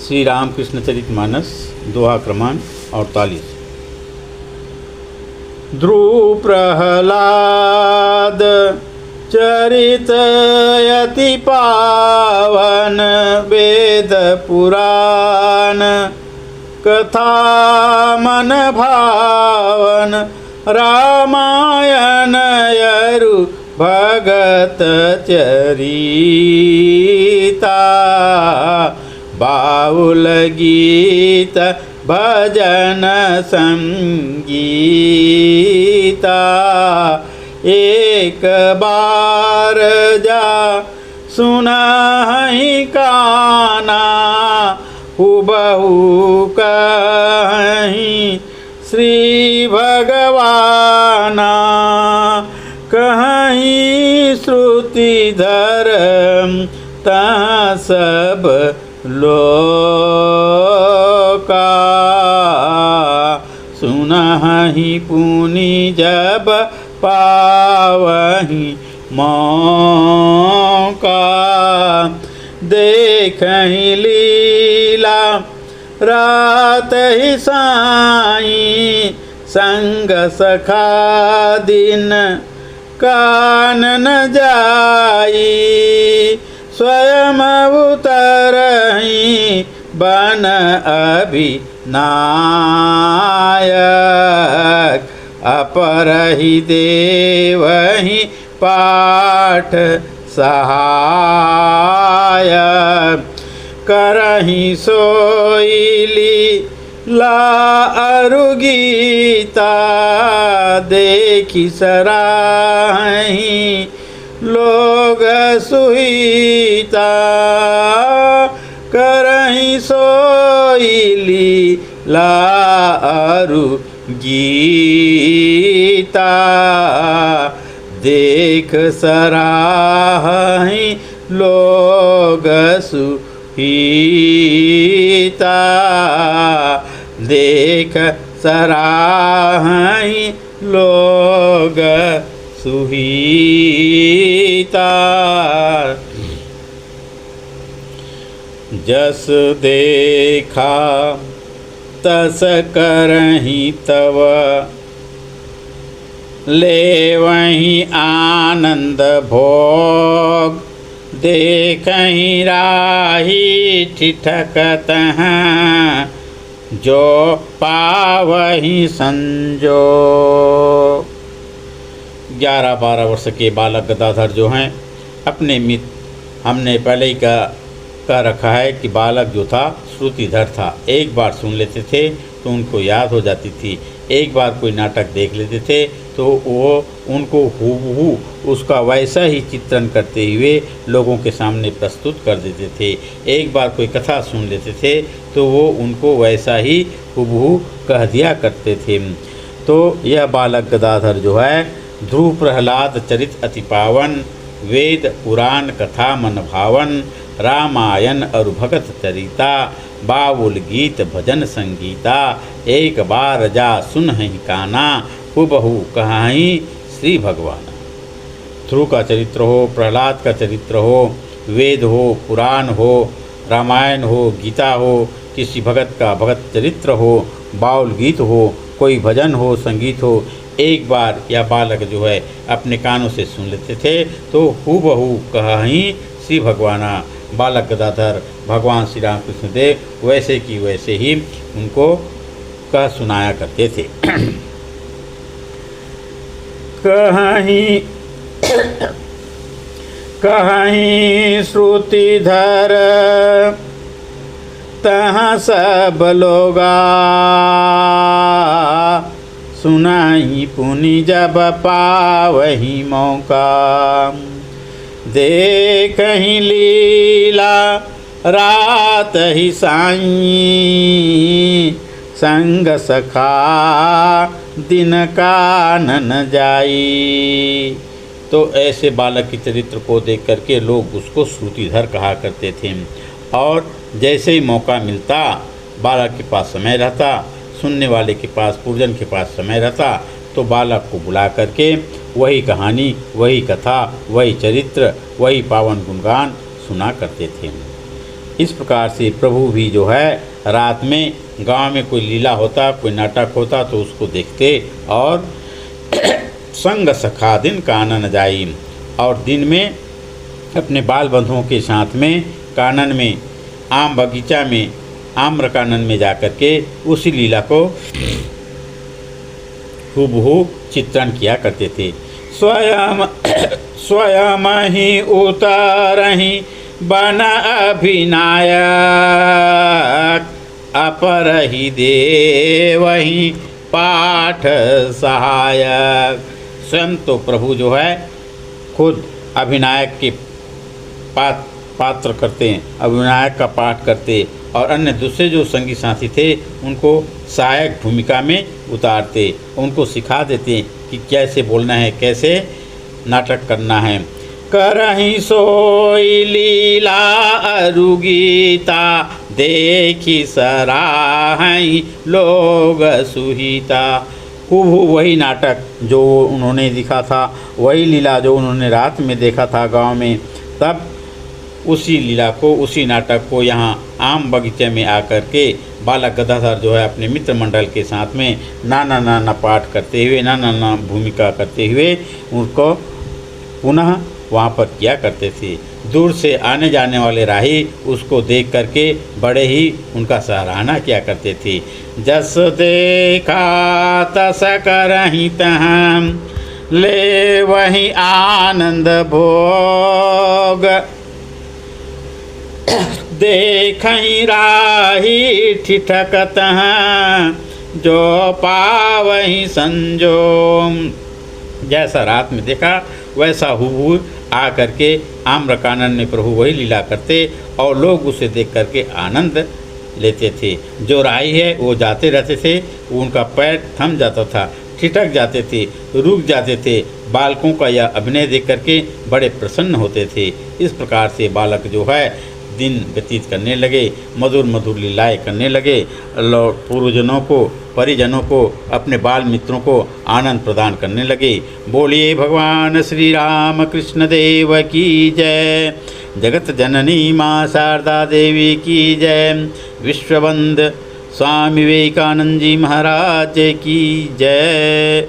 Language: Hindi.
श्री रामकृष्णचरितमानस दोहा क्रमांक 48। ध्रुव प्रहलाद चरित यति पावन, वेद पुराण कथा मन भावन, रामायण यरु भगत चरिता, बाउल गीत भजन संगीता, एक बार जा सुनहि काना, हुबहु कहि श्री भगवाना, कहीं श्रुति धर्म तहाँ सब लोका, सुनहि पुनि जब पावहि मौका, देखहि लीला रात ही साई, संग सखा दिन कानन जाई, स्वयं उतरहि बन अभिनायक, अपरहि देवहि पाठ सहायक, करहि सोईली ला अरु गीता, देखि सराहि लोग सुहीता, करहि सोईली ला अरु गीता, देख सराहि लोग सुहीता, देख सराहि लोग सुहीता, जस देखा तस करहि तव, लेवहि आनंद भोग, देखहि राही ठिठकत हैं, जो पावहि संजोग। 11-12 वर्ष के बालक गदाधर जो हैं अपने मित्र, हमने पहले ही कह रखा है कि बालक जो था श्रुतिधर था। एक बार सुन लेते थे तो उनको याद हो जाती थी, एक बार कोई नाटक देख लेते थे तो वो उनको हूबहू उसका वैसा ही चित्रण करते हुए लोगों के सामने प्रस्तुत कर देते थे। एक बार कोई कथा सुन लेते थे तो वो उनको वैसा ही हूबहू कह दिया करते थे। तो यह बालक गदाधर जो है ध्रुव प्रहलाद चरित अति पावन, वेद पुराण कथा मन भावन, रामायण अरु भगत चरिता, बाउल गीत भजन संगीता, एक बार जा सुनहि काना, हुबहू कहाहि श्री भगवान। ध्रुव का चरित्र हो, प्रहलाद का चरित्र हो, वेद हो, पुराण हो, रामायण हो, गीता हो, किसी भगत का भगत चरित्र हो, बाउल गीत हो, कोई भजन हो, संगीत हो, एक बार यह बालक जो है अपने कानों से सुन लेते थे तो हुबहू कहाहि श्री भगवाना। बालक गदाधर भगवान श्री रामकृष्ण देव वैसे की वैसे ही उनको कह सुनाया करते थे। कहीं श्रुतिधर तहाँ सब लोगा, सुनाई पुनि जब पावहि मौका, देखहि लीला रात ही साई, संग सखा दिन कानन जाई। तो ऐसे बालक के चरित्र को देख करके लोग उसको श्रुतिधर कहा करते थे। और जैसे ही मौका मिलता, बालक के पास समय रहता, सुनने वाले के पास, पूर्वजन के पास समय रहता, तो बालक को बुला करके वही कहानी, वही कथा, वही चरित्र, वही पावन गुणगान सुना करते थे। इस प्रकार से प्रभु भी जो है रात में गांव में कोई लीला होता, कोई नाटक होता तो उसको देखते और संग सखा दिन कानन जाई, और दिन में अपने बाल बंधुओं के साथ में कानन में, आम बगीचा में, आम्र कानन में जाकर के उसी लीला को हूबहू चित्रण किया करते थे। स्वयं स्वयं ही उतरहि बन अभिनायक, अपर ही देवहि पाठ सहायक। स्वयं तो प्रभु जो है खुद अभिनायक के पात्र करते हैं, अभिनायक का पाठ करते, और अन्य दूसरे जो संगी साथी थे उनको सहायक भूमिका में उतारते, उनको सिखा देते कि कैसे बोलना है, कैसे नाटक करना है। करहि सोई लीला अरु गीता, देखी सराहई लोग सुहिता। खूब वही नाटक जो उन्होंने दिखा था, वही लीला जो उन्होंने रात में देखा था गांव में, तब उसी लीला को, उसी नाटक को यहाँ आम बगीचे में आकर के बालक गदाधर जो है अपने मित्र मंडल के साथ में नाना नाना पाठ करते हुए, नाना नाना भूमिका करते हुए उनको पुनः वहाँ पर किया करते थे। दूर से आने जाने वाले राही उसको देख करके बड़े ही उनका सराहना किया करते थे। जस देखा तस करहि तहाँ, ले वही आनंद भोग, देखहि राही ठिठकत हैं, जो पावहि संजोम। जैसा रात में देखा वैसा हूबहू आ करके आम्रकानन में प्रभु वही लीला करते और लोग उसे देख करके आनंद लेते थे। जो राही है वो जाते रहते थे, उनका पैर थम जाता था, ठिठक जाते थे, रुक जाते थे। बालकों का यह अभिनय देख करके बड़े प्रसन्न होते थे। इस प्रकार से बालक जो है दिन व्यतीत करने लगे, मधुर मधुर लीलाएँ करने लगे, पूर्वजनों को, परिजनों को, अपने बाल मित्रों को आनंद प्रदान करने लगे। बोलिए भगवान श्री राम कृष्ण देव की जय। जगत जननी माँ शारदा देवी की जय। विश्ववंद स्वामी विवेकानंद जी महाराज की जय।